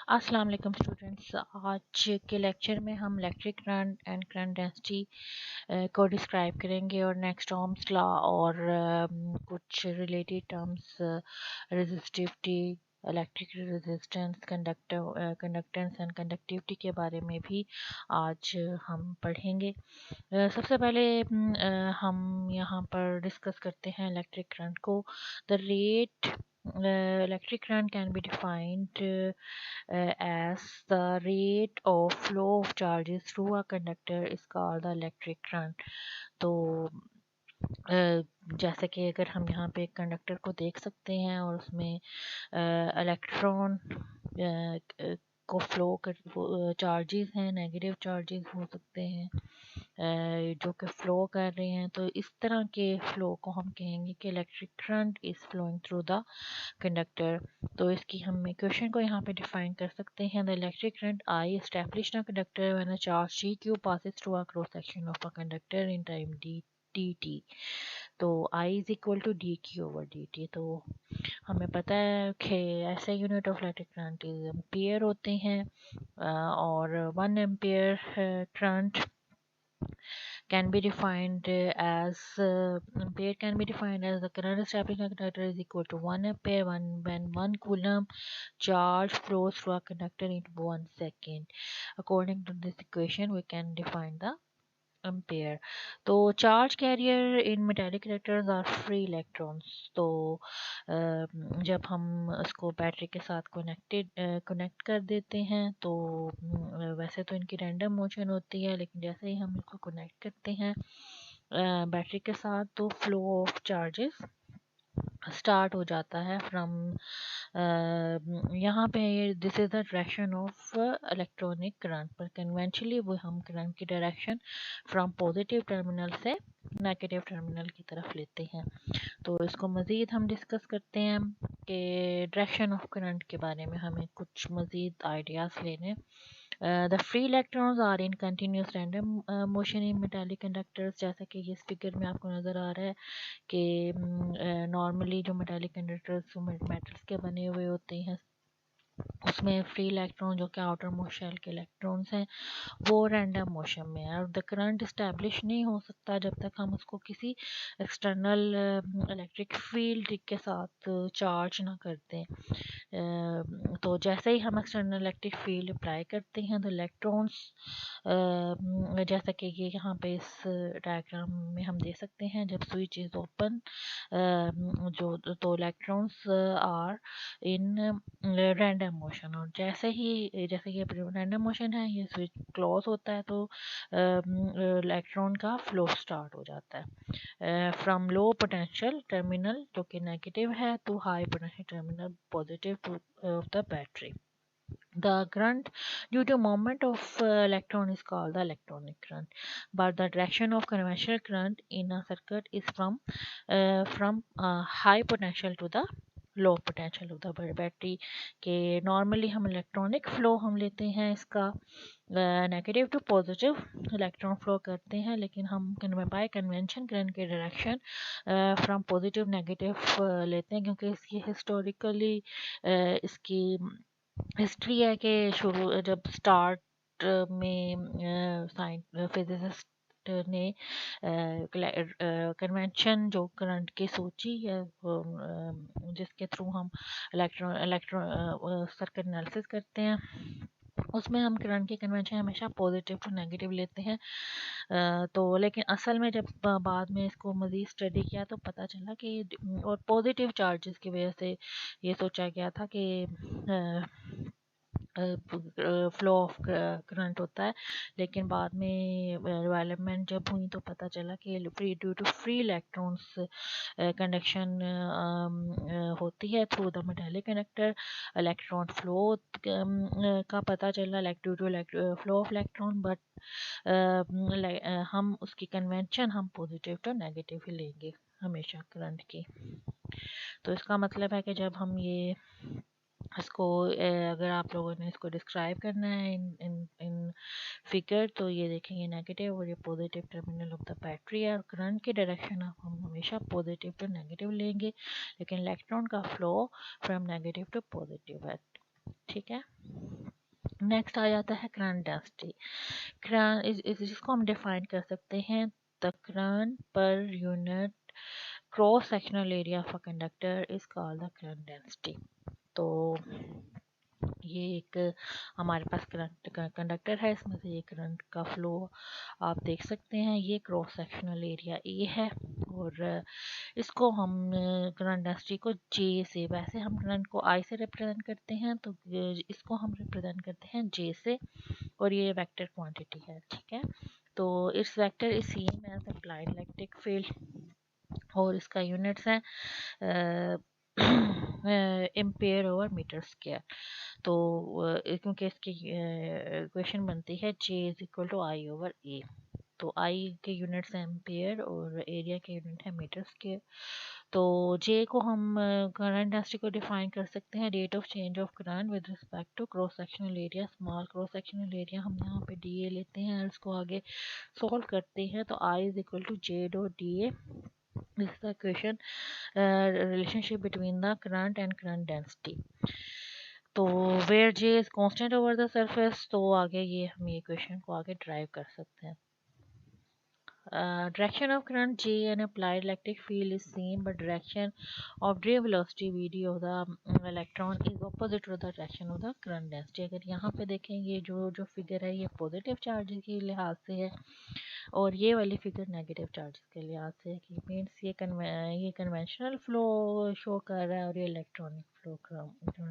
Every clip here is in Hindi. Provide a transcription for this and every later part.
अस्सलाम वालेकुम स्टूडेंट्स। आज के लेक्चर में हम electric current and current density को डिस्क्राइब करेंगे और नेक्स्ट ओम्स लॉ और कुछ related terms resistivity, electric resistance, conductance and conductivity के बारे में भी आज हम पढ़ेंगे। सबसे पहले हम यहाँ पर डिस्कस करते हैं इलेक्ट्रिक करंट को। The rate electric current can be defined as the rate of flow of charges through a conductor is called the electric current। तो जैसे कि अगर हम यहाँ पे एक कंडक्टर को देख सकते हैं और उसमें इलेक्ट्रॉन को फ्लो कर चार्जेस हैं, नेगेटिव चार्जेस हो सकते हैं जो कि फ्लो कर रहे हैं, तो इस तरह के फ्लो को हम कहेंगे कि electric current is flowing through the conductor. तो इसकी हम इक्वेशन को यहाँ पे डिफाइन कर सकते हैं। The electric current I establish in charge when a charge q passes through a cross section of a conductor in time dt। तो I is equal to d q over d t. तो हमें पता है कि ऐसे unit of electric current ampere होते हैं और 1 ampere current can be defined as ampere can be defined as the current established in a conductor is equal to 1 ampere when 1 coulomb charge flows through a conductor in 1 second. According to this equation we can define the ampere। तो charge carrier in metallic conductors are free electrons. तो जब हम उसको बैटरी के साथ कनेक्ट कर देते हैं तो वैसे तो इनकी रैंडम मोशन होती है, लेकिन जैसे ही हम इसको कनेक्ट करते हैं बैटरी के साथ तो फ्लो ऑफ चार्जेस स्टार्ट हो जाता है फ्रॉम यहाँ पे this is the direction of electronic current, पर कन्वेंशनली वो हम करंट की डायरेक्शन फ्रॉम पॉजिटिव टर्मिनल से नेगेटिव टर्मिनल की तरफ लेते हैं। तो इसको मज़ीद हम डिस्कस करते हैं कि डायरेक्शन ऑफ करंट के बारे में हमें कुछ मज़ीद आइडियाज़ लेने। The free electrons are in continuous random motion in metallic conductors। जैसा कि इस फिगर में आपको नज़र आ रहा है कि नॉर्मली जो मेटालिक कंडक्टर्स मेटल्स के बने हुए होते हैं उसमें फ्री इलेक्ट्रॉन जो कि आउटर मोस्ट शेल के इलेक्ट्रॉन्स हैं वो रैंडम मोशन में है और द करंट इस्टेब्लिश नहीं हो सकता जब तक हम उसको किसी एक्सटर्नल इलेक्ट्रिक फील्ड के साथ चार्ज ना करते हैं। तो जैसे ही हम एक्सटर्नल इलेक्ट्रिक फील्ड अप्लाई करते हैं तो इलेक्ट्रॉन्स जैसा कि ये यहाँ पे इस डायग्राम में हम देख सकते हैं, जब स्विच इज ओपन जो तो electrons are in random motion, और जैसे ये रैंडम मोशन है, ये स्विच क्लोज होता है तो इलेक्ट्रॉन का फ्लो स्टार्ट हो जाता है फ्रॉम लो पोटेंशियल टर्मिनल जो कि नेगेटिव है to high potential terminal positive to the battery. The current due to movement of electron is called the electronic current, but the direction of conventional current in a circuit is from high potential to the low potential of the battery. के नॉर्मली हम इलेक्ट्रॉनिक फ्लो हम लेते हैं इसका negative to positive electron flow करते हैं, लेकिन हम बाय कन्वेंशन करंट के डायरेक्शन फ्रॉम पॉजिटिव नेगेटिव लेते हैं, क्योंकि इसकी हिस्टोरिकली इसकी हिस्ट्री है कि शुरू जब स्टार्ट में फिजिसिस्ट ने कन्वेंशन जो करंट की सोची है जिसके थ्रू हम इलेक्ट्रॉन सर्किट एनालिसिस करते हैं, उसमें हम करंट की कन्वेंशन हमेशा पॉजिटिव टू नेगेटिव लेते हैं। तो लेकिन असल में जब बाद में इसको मज़ीद स्टडी किया तो पता चला कि और पॉजिटिव चार्जेस की वजह से ये सोचा गया था कि फ्लो ऑफ करंट होता है, लेकिन बाद में डेवलपमेंट जब हुई तो पता चला कि due to free electrons conduction होती है through the metallic conductor. Electron flow का पता चला due to flow of electron, but हम उसकी कन्वेंशन हम पॉजिटिव टू नेगेटिव ही लेंगे हमेशा करंट की। तो इसका मतलब है कि जब हम ये इसको अगर आप लोगों ने इसको डिस्क्राइब करना है इन फिगर, तो ये देखेंगे नेगेटिव और ये positive terminal of the battery है, और करंट की डायरेक्शन हम हमेशा पॉजिटिव टू नेगेटिव लेंगे, लेकिन इलेक्ट्रॉन का flow from negative to positive है। ठीक है। नेक्स्ट आ जाता है करंट डेंसिटी। करंट जिसको हम डिफाइन कर सकते हैं the current per unit cross sectional area of a conductor is called the current density. तो ये एक हमारे पास करंट कंडक्टर है, इसमें से ये करंट का फ्लो आप देख सकते हैं। ये क्रॉस सेक्शनल एरिया ए है और इसको हम करंट डेंसिटी को जे से, वैसे हम करंट को आई से रिप्रेजेंट करते हैं तो इसको हम रिप्रेजेंट करते हैं जे से, और ये वेक्टर क्वांटिटी है, ठीक है। तो इस vector is same as applied electric field और इसका यूनिट्स है एम्पेयर ओवर मीटर स्क्वायर। तो क्योंकि इसकी इक्वेशन बनती है J is equal to I over A. तो आई के यूनिट्स हैं एम्पेयर और एरिया के यूनिट है मीटर स्क्वायर। तो जे को हम करंट डेंसिटी को डिफाइन कर सकते हैं rate of change of current with respect to cross sectional area. Small cross sectional area हम यहाँ पे डी ए लेते हैं और इसको आगे सॉल्व करते हैं तो I is equal to J dot D A. This is the equation relationship between the current and current density. तो where J is constant over the surface, तो आगे ये हम ये इक्वेशन को आगे ड्राइव कर सकते हैं। Direction of current J and applied electric field is same, but direction of ray velocity Vd of the electron is opposite to the direction of the current density. अगर यहाँ पे देखें ये जो फिगर है ये पॉजिटिव चार्ज के लिहाज से है और ये वाली फिगर नेगेटिव चार्ज के लिहाज से है कि मीन्स ये कन्वेंशनल फ्लो शो कर रहा है और ये इलेक्ट्रॉनिक फ्लो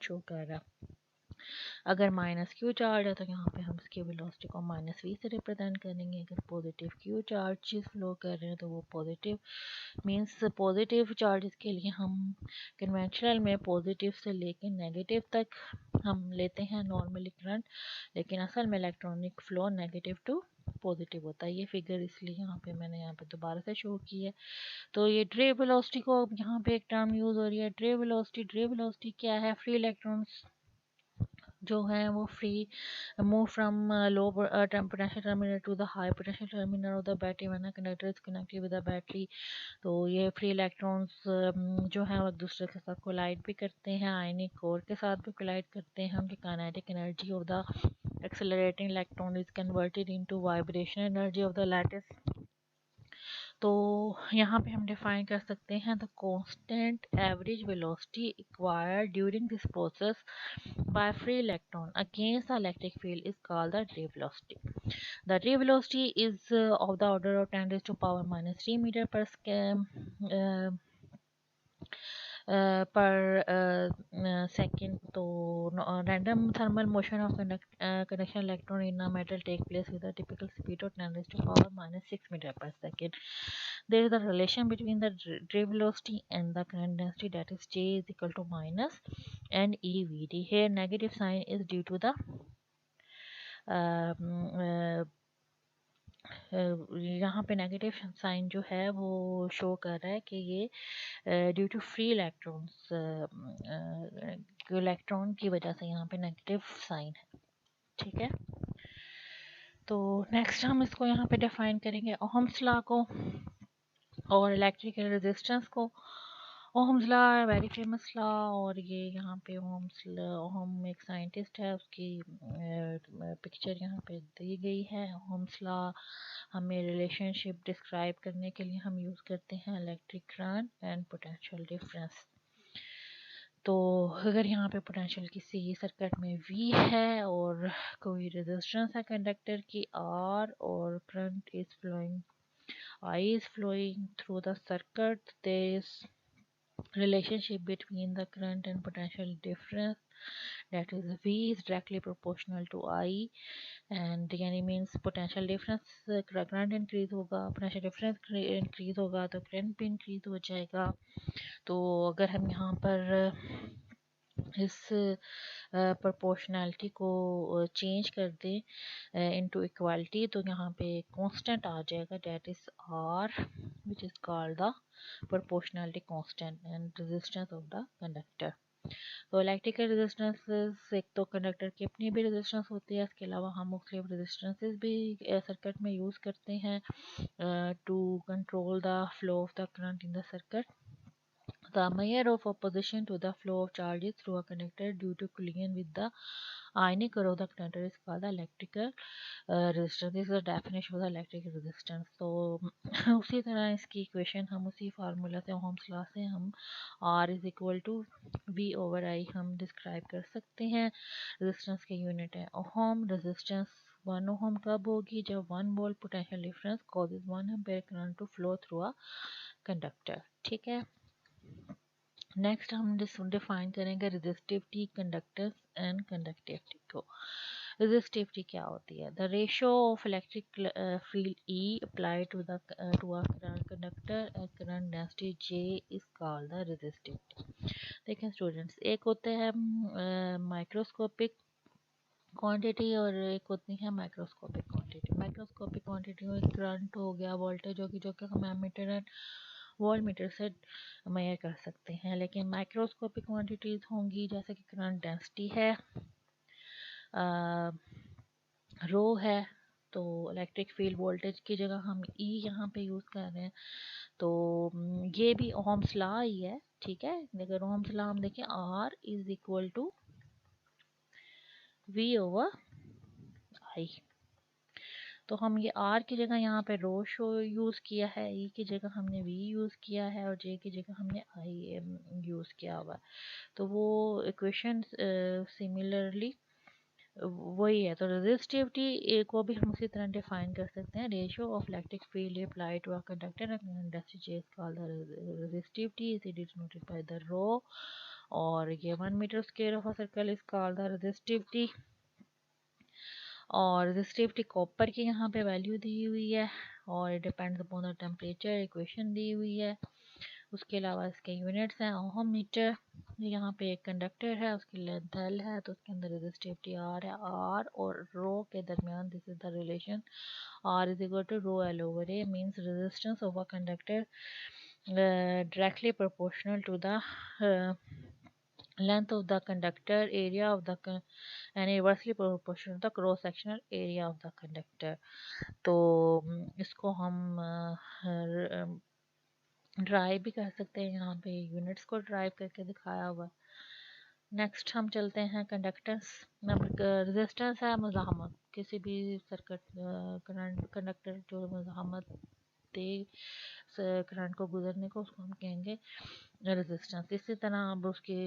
शो कर रहा है। अगर माइनस क्यू चार्ज है तो यहाँ पे हम इसकी वेलोसिटी को माइनस वी से रिप्रेजेंट करेंगे। अगर पॉजिटिव क्यू चार्ज फ्लो कर रहे हैं तो वो पॉजिटिव मीन्स पॉजिटिव चार्जेस के लिए हम कन्वेंशनल में पॉजिटिव से लेके नेगेटिव तक हम लेते हैं नॉर्मली करंट, लेकिन असल में electronic flow negative to positive होता है। ये फिगर इसलिए मैंने यहाँ पे दोबारा से शो की है। तो ये ड्रे वेलोसिटी को यहाँ पे एक टर्म यूज हो रही है ड्रे वेलोसिटी क्या है? फ्री इलेक्ट्रॉन्स जो है वो free move from low potential terminal to the high potential terminal of the battery when a conductor is connected with the battery. तो ये फ्री इलेक्ट्रॉन्स जो है वो एक दूसरे के साथ कोलाइड भी करते हैं, आयनिक कोर के साथ भी कोलाइड करते हैं। उनकी kinetic energy of the accelerating electron is converted into vibration energy of the lattice. तो यहाँ पे हम डिफाइन कर सकते हैं the constant average velocity acquired during this process by free electron against the electric field is called the drift velocity. The ray velocity is of the order of 10 raised to power minus 3 meter per second. तो random thermal motion of conduction electron in a metal take place with a typical speed of 10 raised to power minus 6 meter per second. There is a relation between the ray velocity and the current density, that is J is equal to minus and EVD. Here negative sign is due to the यहाँ पे नेगेटिव साइन जो है वो शो कर रहा है कि ये due to free electrons electron की वजह से यहाँ पे नेगेटिव साइन है, ठीक है। तो नेक्स्ट हम इसको यहाँ पे डिफाइन करेंगे ओहम्स लॉ को और इलेक्ट्रिकल रेजिस्टेंस को। Ohm's law very famous law और ये यहाँ पे ओहम एक साइंटिस्ट है, उसकी पिक्चर यहाँ पे दी गई है। ओहम्स लॉ हमें रिलेशनशिप डिस्क्राइब करने के लिए हम यूज़ करते हैं electric current and potential difference. तो अगर यहाँ पे पोटेंशियल किसी सर्किट में V है और कोई रेजिस्टेंस है कंडक्टर की R और current is flowing I is flowing through the circuit, there is relationship between the current and potential difference, that is V is directly proportional to I and यानी means potential difference current increase होगा, पोटेंशियल डिफरेंस इंक्रीज होगा तो करंट भी इंक्रीज हो जाएगा। तो अगर हम यहाँ पर इस प्रोपोर्शनैलिटी को चेंज कर दें इनटू इक्वालिटी तो यहाँ पे कांस्टेंट आ जाएगा, that is R which is called the proportionality constant and resistance of the conductor. तो इलेक्ट्रिकल रेजिस्टेंस एक तो कंडक्टर की अपनी भी रेजिस्टेंस होती है, इसके अलावा हम मुख्तलिफ रेजिस्टेंसेस भी सर्किट में यूज़ करते हैं to control the flow of the current in the circuit. The measure of opposition to the flow of charges through a conductor due to collision with the ionic core of the conductor is called the electrical resistance. This is the definition of the electric resistance. तो उसी तरह इसकी इक्वेशन हम उसी फार्मूला से ओहम्स लॉ से हम R is equal to V over I हम डिस्क्राइब कर सकते हैं। रेजिस्टेंस के यूनिट है ओहम। रेजिस्टेंस 1 ओहम कब होगी? जब 1 volt potential difference causes 1 ampere current to flow through a conductor. ठीक है। नेक्स्ट हम डिफाइन करेंगे रेजिस्टिविटी, कंडक्टेंस एंड कंडक्टिविटी को। रेजिस्टिविटी क्या होती है? The ratio of electric field E applied to the to a conductor at current density J is called the resistivity. देखें स्टूडेंट्स, एक होते हैं माइक्रोस्कोपिक क्वांटिटी और एक होती है माइक्रोस्कोपिक क्वांटिटी। माइक्रोस्कोपिक क्वांटिटी में करंट हो गया, वोल्टेज होगी, जो कि हम एमीटर एंड वोल्टमीटर से मेजर कर सकते हैं। लेकिन माइक्रोस्कोपिक क्वांटिटीज होंगी जैसे कि करंट डेंसिटी है, रो है, तो इलेक्ट्रिक फील्ड वोल्टेज की जगह हम ई यहाँ पे यूज़ कर रहे हैं। तो ये भी ओहम्स लॉ ही है। ठीक है। अगर ओहम्स लॉ हम देखें, R is equal to V over I, तो हम ये R की जगह यहाँ पे रो शो यूज़ किया है, E की जगह हमने V यूज़ किया है और J की जगह हमने I यूज़ किया हुआ है। तो वो इक्वेशन सिमिलरली वही है। तो रेजिस्टिविटी को भी हम उसी तरह डिफाइन कर सकते हैं। Ratio of electric field applied to a conductor and J is called the resistivity, is denoted by the rho, और ये 1 metre square of a circle is called the resistivity. और रेजिस्टिविटी कॉपर की यहाँ पे वैल्यू दी हुई है और depends upon the temperature, equation दी हुई है। उसके अलावा इसके यूनिट्स हैं ओहम मीटर। यहाँ पे एक कंडक्टर है, उसकी लेंथ L है, तो उसके अंदर रेजिस्टिविटी R है। R और रो के दरमियान this is the relation, R is equal to rho L over A, means resistance of a conductor directly proportional to the length of the conductor, area of the and inversely proportional to the cross sectional area of the conductor। तो इसको हम ड्राइव भी कर सकते हैं, यहाँ पे यूनिट्स को ड्राइव करके दिखाया हुआ। नेक्स्ट हम चलते हैं कंडक्टेंस। रेजिस्टेंस है मज़ाहमत, किसी भी सर्किट कंडक्टर जो मज़ाहमत दे करंट को गुजरने को, उसको हम कहेंगे रेजिस्टेंस। इसी तरह अब उसके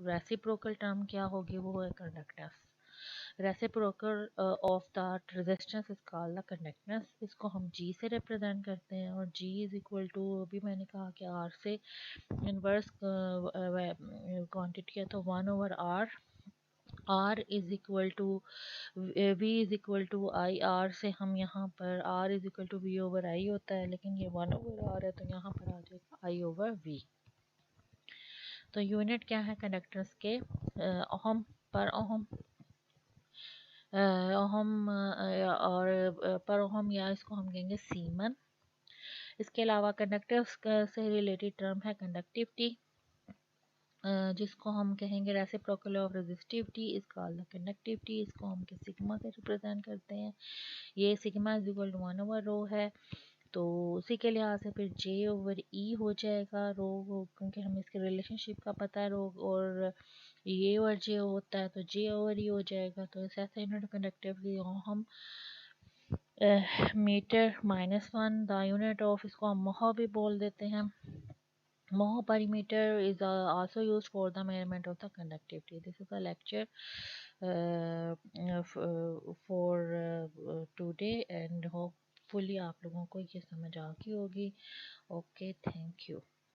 रेसिप्रोकल टर्म क्या होगी, वो है conductance. Reciprocal of the resistance is called the conductance. इसको हम G से रिप्रेजेंट करते हैं और G इज इक्वल टू, अभी मैंने कहा कि R से इनवर्स क्वांटिटी है, तो 1 over R। R is equal to V is equal to I। R से हम यहाँ पर R is equal to V over I होता है, लेकिन ये 1 ओवर R है, तो यहाँ पर आ जाएगा I ओवर V। तो यूनिट क्या है कंडक्टर्स के? ओहम पर ओहम, ओहम और पर ओहम, या इसको हम कहेंगे सीमन। इसके अलावा कंडक्टर्स से रिलेटेड टर्म है कंडक्टिविटी, जिसको हम कहेंगे reciprocal of resistivity is called the conductivity. इसको हम सिग्मा से रिप्रेजेंट करते हैं। ये sigma is equal to 1 over rho है, तो उसी के लिहाज से फिर J ओवर E हो जाएगा रो, क्योंकि हमें इसके रिलेशनशिप का पता है। रो और ये और J होता है, तो J ओवर E हो जाएगा। तो इस ऐसे यूनिट कंडक्टिविटी हम मीटर -1 द यूनिट ऑफ, इसको हम मोह भी बोल देते हैं। Moho perimeter is also used for the measurement of the conductivity. This is a lecture for today, and hopefully आप लोगों को ये समझ आ गई होगी। Okay, thank you.